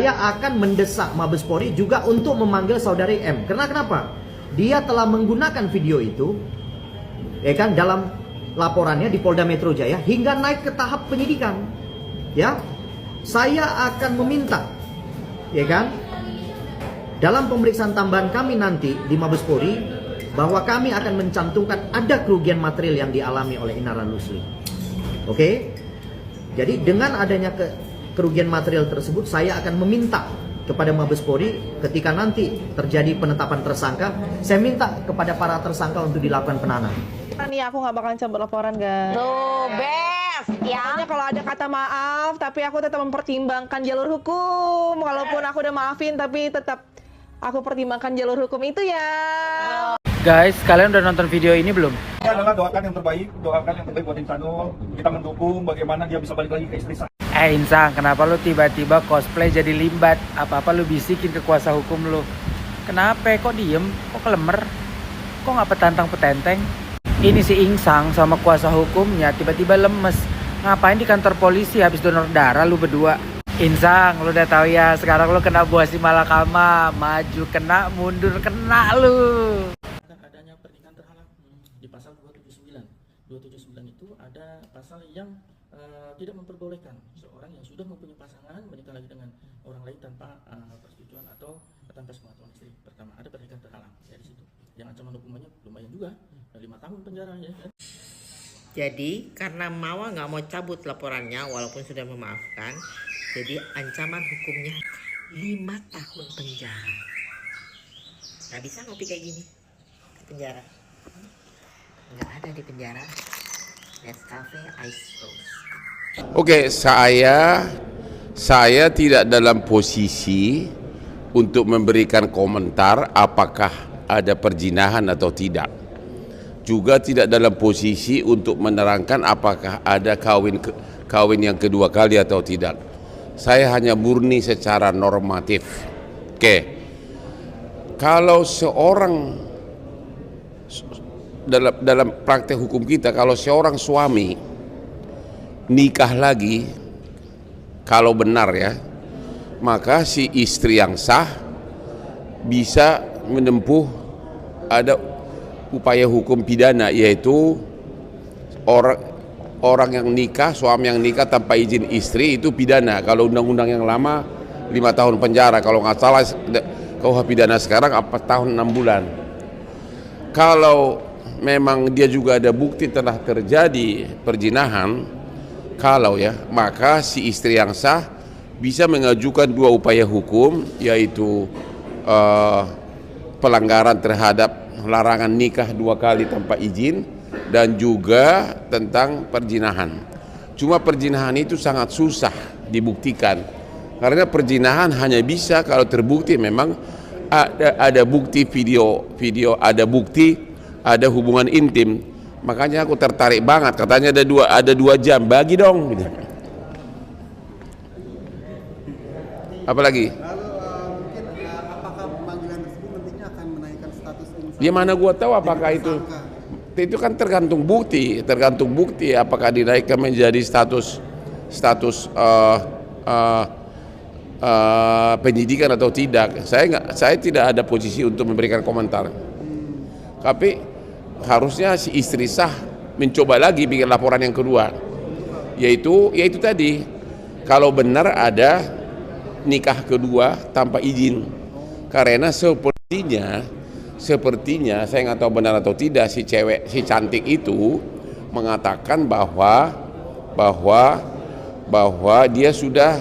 saya akan mendesak Mabespori juga untuk memanggil saudari M. Karena kenapa? Dia telah menggunakan video itu, ya kan, dalam laporannya di Polda Metro Jaya hingga naik ke tahap penyidikan. Ya, saya akan meminta, ya kan, dalam pemeriksaan tambahan kami nanti di Mabespori, bahwa kami akan mencantumkan ada kerugian material yang dialami oleh Inaran Rusli. Oke? Jadi dengan adanya kerugian material tersebut, saya akan meminta kepada Mabespori ketika nanti terjadi penetapan tersangka, saya minta kepada para tersangka untuk dilakukan penahanan. Nih aku nggak bakalan cabut laporan, guys. Tuh, best ya. Makanya kalau ada kata maaf, tapi aku tetap mempertimbangkan jalur hukum. Walaupun aku udah maafin, tapi tetap aku pertimbangkan jalur hukum itu ya. Guys, kalian udah nonton video ini belum? Ini adalah doakan yang terbaik buat Insanul. Kita mendukung bagaimana dia bisa balik lagi ke istri saya. Insang, kenapa lu tiba-tiba cosplay jadi limbat? Apa-apa lu bisikin ke kuasa hukum lu. Kenapa? Kok diem? Kok kelemer? Kok nggak petantang-petenteng? Ini si Insang sama kuasa hukumnya tiba-tiba lemes. Ngapain di kantor polisi habis donor darah lu berdua? Insang, lu udah tahu ya, sekarang lu kena buah si malakama. Maju kena, mundur kena lu. Adanya pernikahan terhalang di pasal 279. 279 itu ada pasal yang tidak memperbolehkan seorang yang sudah mempunyai pasangan menikah lagi dengan orang lain tanpa persetujuan atau tanpa sepengetahuan istri. Pertama, ada pernikahan terhalang ya di situ. Yang ancaman hukumannya lumayan juga, 5 tahun penjara ya. Jadi karena Mawa nggak mau cabut laporannya walaupun sudah memaafkan, jadi ancaman hukumnya 5 tahun penjara. Nggak bisa ngopi kayak gini di penjara. Nggak ada di penjara. Nescafe Ice Rose. Oke, saya tidak dalam posisi untuk memberikan komentar apakah ada perzinahan atau tidak. Juga tidak dalam posisi untuk menerangkan apakah ada kawin yang kedua kali atau tidak. Saya hanya murni secara normatif. Oke, kalau seorang dalam praktek hukum kita, kalau seorang suami nikah lagi, kalau benar ya, maka si istri yang sah bisa menempuh ada upaya hukum pidana, yaitu orang yang nikah, suami yang nikah tanpa izin istri itu pidana. Kalau undang-undang yang lama 5 tahun penjara, kalau nggak salah KUH pidana sekarang 4 tahun 6 bulan. Kalau memang dia juga ada bukti telah terjadi perzinahan, maka si istri yang sah bisa mengajukan 2 upaya hukum, yaitu pelanggaran terhadap larangan nikah 2 kali tanpa izin dan juga tentang perzinahan. Cuma perzinahan itu sangat susah dibuktikan, karena perzinahan hanya bisa kalau terbukti memang ada bukti video, ada bukti ada hubungan intim. Makanya aku tertarik banget, katanya ada 2 jam, bagi dong gitu. Apalagi? Apakah pemanggilan tersebut nantinya akan menaikkan status Insang? Ya mana gua tahu apakah itu kan tergantung bukti apakah dinaikkan menjadi status penyidikan atau tidak. Saya tidak ada posisi untuk memberikan komentar. Tapi harusnya si istri sah mencoba lagi bikin laporan yang kedua, yaitu tadi, kalau benar ada nikah kedua tanpa izin. Karena sepertinya saya nggak tahu benar atau tidak, si cantik itu mengatakan bahwa dia sudah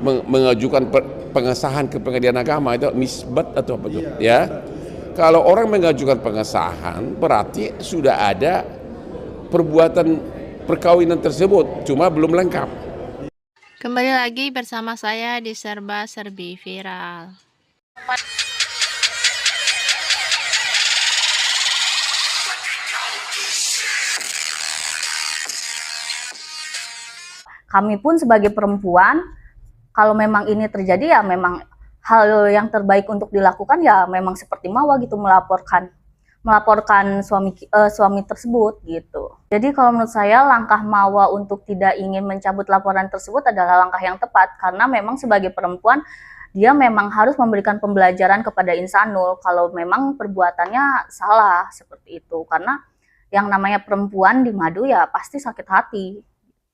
mengajukan pengesahan ke pengadilan agama, itu nisbat atau apa itu ya. Kalau orang mengajukan pengesahan berarti sudah ada perbuatan perkawinan tersebut, cuma belum lengkap. Kembali lagi bersama saya di Serba Serbi Viral. Kami pun sebagai perempuan, kalau memang ini terjadi ya memang hal yang terbaik untuk dilakukan ya memang seperti Mawa gitu, melaporkan suami tersebut gitu. Jadi kalau menurut saya langkah Mawa untuk tidak ingin mencabut laporan tersebut adalah langkah yang tepat, karena memang sebagai perempuan dia memang harus memberikan pembelajaran kepada Insanul kalau memang perbuatannya salah seperti itu. Karena yang namanya perempuan di Madu ya pasti sakit hati.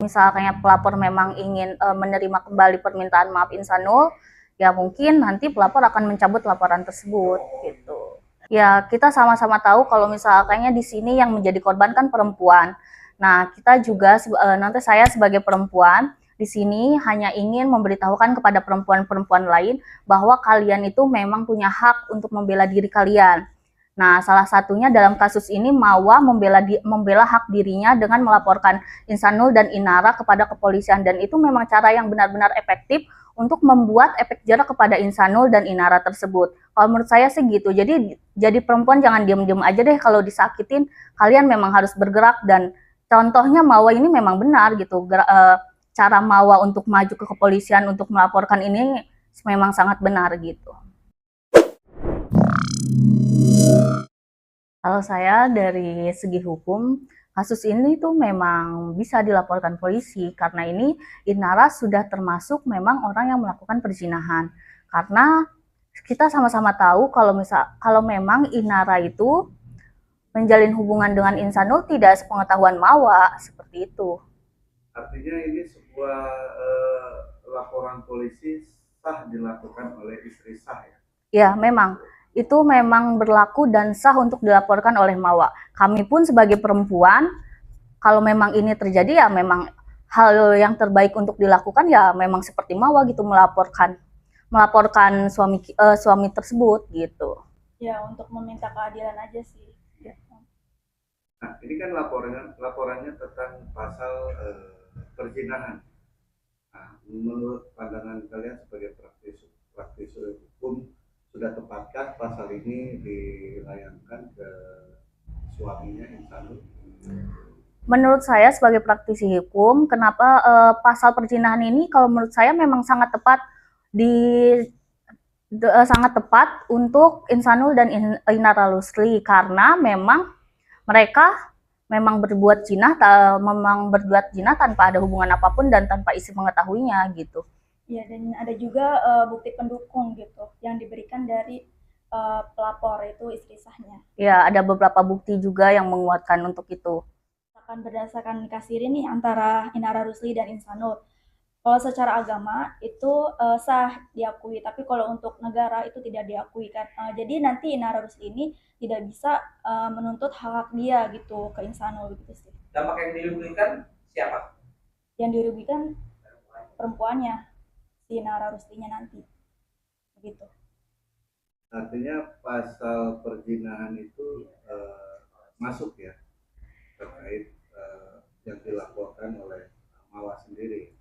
Misalnya pelapor memang ingin menerima kembali permintaan maaf Insanul, ya mungkin nanti pelapor akan mencabut laporan tersebut gitu. Ya kita sama-sama tahu kalau misalnya di sini yang menjadi korban kan perempuan. Nah kita juga nanti saya sebagai perempuan di sini hanya ingin memberitahukan kepada perempuan-perempuan lain bahwa kalian itu memang punya hak untuk membela diri kalian. Nah, salah satunya dalam kasus ini Mawa membela hak dirinya dengan melaporkan Insanul dan Inara kepada kepolisian, dan itu memang cara yang benar-benar efektif untuk membuat efek jerah kepada Insanul dan Inara tersebut. Kalau menurut saya sih gitu. Jadi perempuan jangan diem-diem aja deh kalau disakitin. Kalian memang harus bergerak, dan contohnya Mawa ini memang benar gitu. Cara Mawa untuk maju ke kepolisian untuk melaporkan ini memang sangat benar gitu. Kalau saya dari segi hukum, kasus ini tuh memang bisa dilaporkan polisi karena ini Inara sudah termasuk memang orang yang melakukan perzinahan. Karena kita sama-sama tahu kalau memang Inara itu menjalin hubungan dengan Insanul tidak sepengetahuan Mawa seperti itu. Artinya ini sebuah laporan polisi sah dilakukan oleh istri sah ya? Ya, memang. Itu memang berlaku dan sah untuk dilaporkan oleh Mawa. Kami pun sebagai perempuan, kalau memang ini terjadi ya memang hal yang terbaik untuk dilakukan ya memang seperti Mawa gitu, melaporkan suami tersebut gitu. Ya, untuk meminta keadilan aja sih. Nah, ini kan laporannya tentang pasal perzinahan. Nah, menurut pandangan kalian sebagai praktisi hukum, sudah tepatkah pasal ini dilayangkan ke suaminya Insanul? Menurut saya sebagai praktisi hukum, kenapa pasal perzinahan ini kalau menurut saya memang sangat tepat untuk Insanul dan Inara Rusli, karena memang mereka memang berbuat zina tanpa ada hubungan apapun dan tanpa isi mengetahuinya gitu. Ya, dan ada juga bukti pendukung gitu yang diberikan dari pelapor itu istri sahnya. Ya, ada beberapa bukti juga yang menguatkan untuk itu. Akan berdasarkan nikah siri nih antara Inara Rusli dan Insanul. Kalau secara agama itu sah diakui, tapi kalau untuk negara itu tidak diakui kan. Jadi nanti Inara Rusli ini tidak bisa menuntut hak dia gitu ke Insanul gitu sih. Dampak yang dirugikan siapa? Yang dirugikan perempuannya, si Inara Ruslinya nanti. Begitu. Artinya pasal perzinahan itu masuk ya terkait yang dilaporkan oleh Mawa sendiri.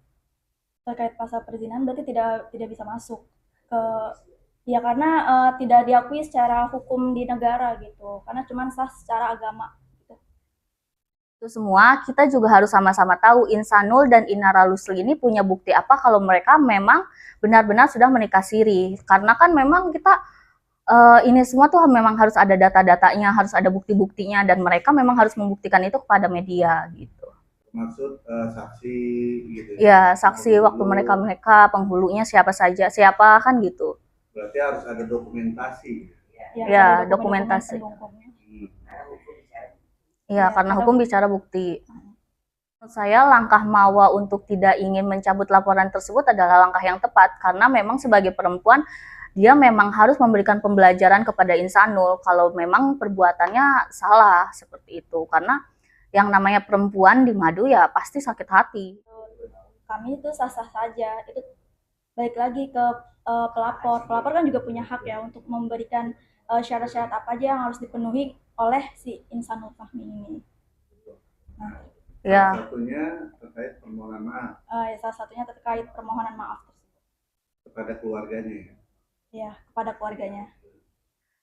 Terkait pasal perzinahan berarti tidak bisa masuk ke ya karena tidak diakui secara hukum di negara gitu, karena cuma sah secara agama gitu. Itu semua kita juga harus sama-sama tahu Insanul dan Inara Rusli ini punya bukti apa kalau mereka memang benar-benar sudah menikah siri. Karena kan memang kita ini semua tuh memang harus ada data-datanya, harus ada bukti-buktinya, dan mereka memang harus membuktikan itu kepada media gitu. Maksud saksi gitu ya? Ya, saksi waktu mereka penghulunya siapa kan gitu. Berarti harus ada dokumentasi. Ya, dokumentasi. Ya, karena hukum bicara bukti. Menurut saya langkah Mawa untuk tidak ingin mencabut laporan tersebut adalah langkah yang tepat, karena memang sebagai perempuan dia memang harus memberikan pembelajaran kepada Insanul kalau memang perbuatannya salah seperti itu. Karena yang namanya perempuan di Madu ya pasti sakit hati. Kami itu sah-sah saja. Itu balik lagi ke pelapor. Pelapor kan juga punya hak ya untuk memberikan syarat-syarat apa aja yang harus dipenuhi oleh si Insanul Fahmi ini. Nah, ya. Salah satunya terkait permohonan maaf. Salah satunya terkait permohonan maaf kepada keluarganya. Ya, kepada keluarganya.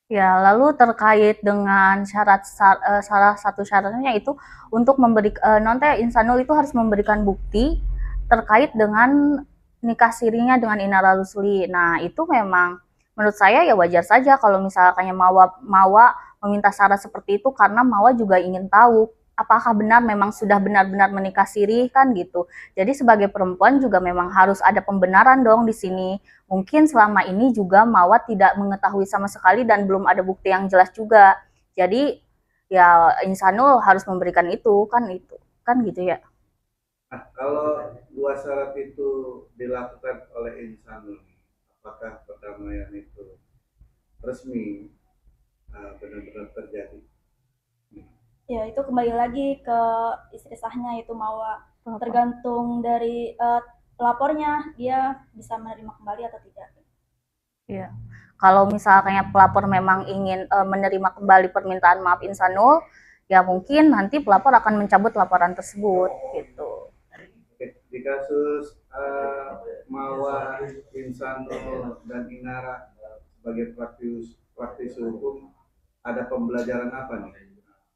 Ya, lalu terkait dengan salah satu syaratnya itu untuk Insanul itu harus memberikan bukti terkait dengan nikah sirinya dengan Inara Rusli. Nah, itu memang menurut saya ya wajar saja kalau misalnya Mawa meminta syarat seperti itu, karena Mawa juga ingin tahu apakah benar memang sudah benar-benar menikah siri kan gitu. Jadi sebagai perempuan juga memang harus ada pembenaran dong di sini. Mungkin selama ini juga Mawar tidak mengetahui sama sekali dan belum ada bukti yang jelas juga. Jadi ya Insanul harus memberikan itu kan gitu ya. Nah, kalau dua syarat itu dilakukan oleh Insanul, apakah perdamaian itu resmi benar-benar terjadi? Ya, itu kembali lagi ke istri sahnya yaitu Mawar. Tergantung dari pelapornya, dia bisa menerima kembali atau tidak. Iya. Kalau misalnya pelapor memang ingin menerima kembali permintaan maaf Insanul, ya mungkin nanti pelapor akan mencabut laporan tersebut gitu. Di kasus Mawar, Insanul, dan Inara sebagai praktisi hukum, ada pembelajaran apa nih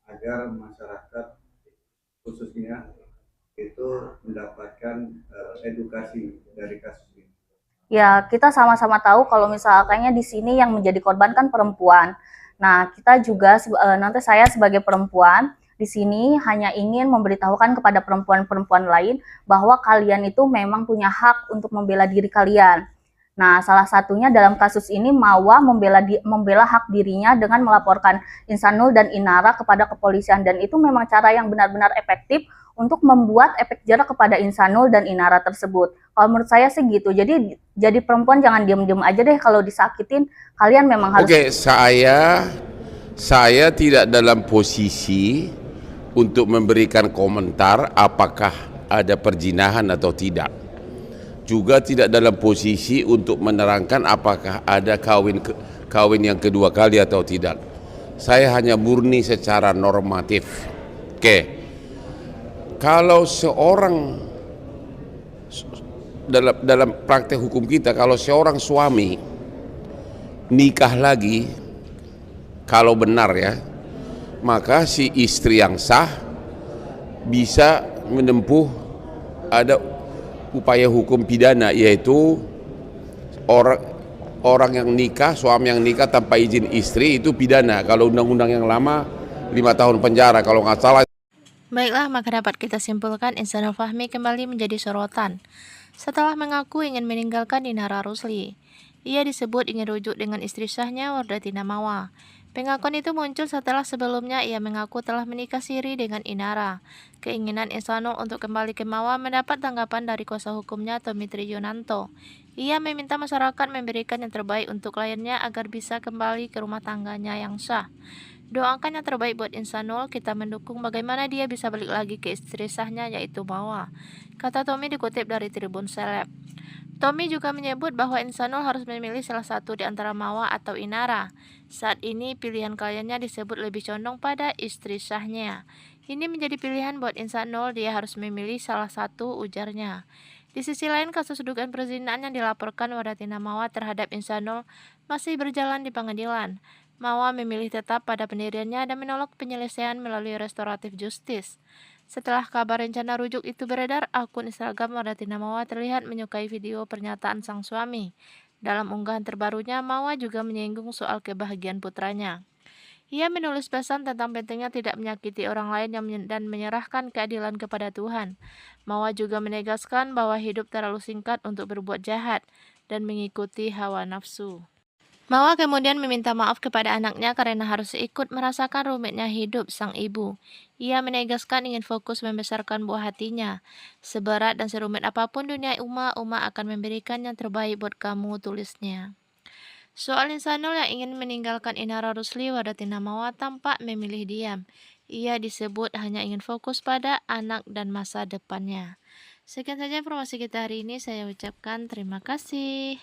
agar masyarakat khususnya itu mendapatkan edukasi dari kasus ini? Ya, kita sama-sama tahu kalau misalnya di sini yang menjadi korban kan perempuan. Nah, kita juga nanti saya sebagai perempuan di sini hanya ingin memberitahukan kepada perempuan-perempuan lain bahwa kalian itu memang punya hak untuk membela diri kalian. Nah, salah satunya dalam kasus ini Mawar membela hak dirinya dengan melaporkan Insanul dan Inara kepada kepolisian, dan itu memang cara yang benar-benar efektif untuk membuat efek jerah kepada Insanul dan Inara tersebut. Kalau menurut saya sih gitu. Jadi perempuan jangan diam-diam aja deh kalau disakitin. Kalian memang harus. Oke, saya tidak dalam posisi untuk memberikan komentar apakah ada perzinahan atau tidak. Juga tidak dalam posisi untuk menerangkan apakah ada kawin yang kedua kali atau tidak. Saya hanya murni secara normatif. Oke. Kalau seorang dalam praktek hukum kita, kalau seorang suami nikah lagi, kalau benar ya, maka si istri yang sah bisa menempuh ada upaya hukum pidana, yaitu orang yang nikah, suami yang nikah tanpa izin istri itu pidana. Kalau undang-undang yang lama 5 tahun penjara kalau nggak salah. Baiklah, maka dapat kita simpulkan Insanul Fahmi kembali menjadi sorotan setelah mengaku ingin meninggalkan Inara Rusli. Ia disebut ingin rujuk dengan istri sahnya Wardatina Mawar. Pengakuan itu muncul setelah sebelumnya ia mengaku telah menikah siri dengan Inara. Keinginan Insanul untuk kembali ke Mawar mendapat tanggapan dari kuasa hukumnya Tommy Trijonanto. Ia meminta masyarakat memberikan yang terbaik untuk kliennya agar bisa kembali ke rumah tangganya yang sah. Doakan yang terbaik buat Insanul, kita mendukung bagaimana dia bisa balik lagi ke istri sahnya yaitu Mawar, kata Tommy dikutip dari Tribun Seleb. Tommy juga menyebut bahwa Insanul harus memilih salah satu di antara Mawar atau Inara. Saat ini pilihan kliennya disebut lebih condong pada istri sahnya. Ini menjadi pilihan buat Insanul, dia harus memilih salah satu, ujarnya. Di sisi lain, kasus dugaan perzinahan yang dilaporkan Wardatina Mawar terhadap Insanul masih berjalan di pengadilan. Mawar memilih tetap pada pendiriannya dan menolak penyelesaian melalui restoratif justice. Setelah kabar rencana rujuk itu beredar, akun Instagram Wardatina Mawar terlihat menyukai video pernyataan sang suami. Dalam unggahan terbarunya, Mawar juga menyinggung soal kebahagiaan putranya. Ia menulis pesan tentang pentingnya tidak menyakiti orang lain dan menyerahkan keadilan kepada Tuhan. Mawar juga menegaskan bahwa hidup terlalu singkat untuk berbuat jahat dan mengikuti hawa nafsu. Mawar kemudian meminta maaf kepada anaknya karena harus ikut merasakan rumitnya hidup sang ibu. Ia menegaskan ingin fokus membesarkan buah hatinya. Seberat dan serumit apapun dunia Uma akan memberikan yang terbaik buat kamu, tulisnya. Soal Insanul yang ingin meninggalkan Inara Rusli, Wardatina Mawar tampak memilih diam. Ia disebut hanya ingin fokus pada anak dan masa depannya. Sekian saja informasi kita hari ini, saya ucapkan terima kasih.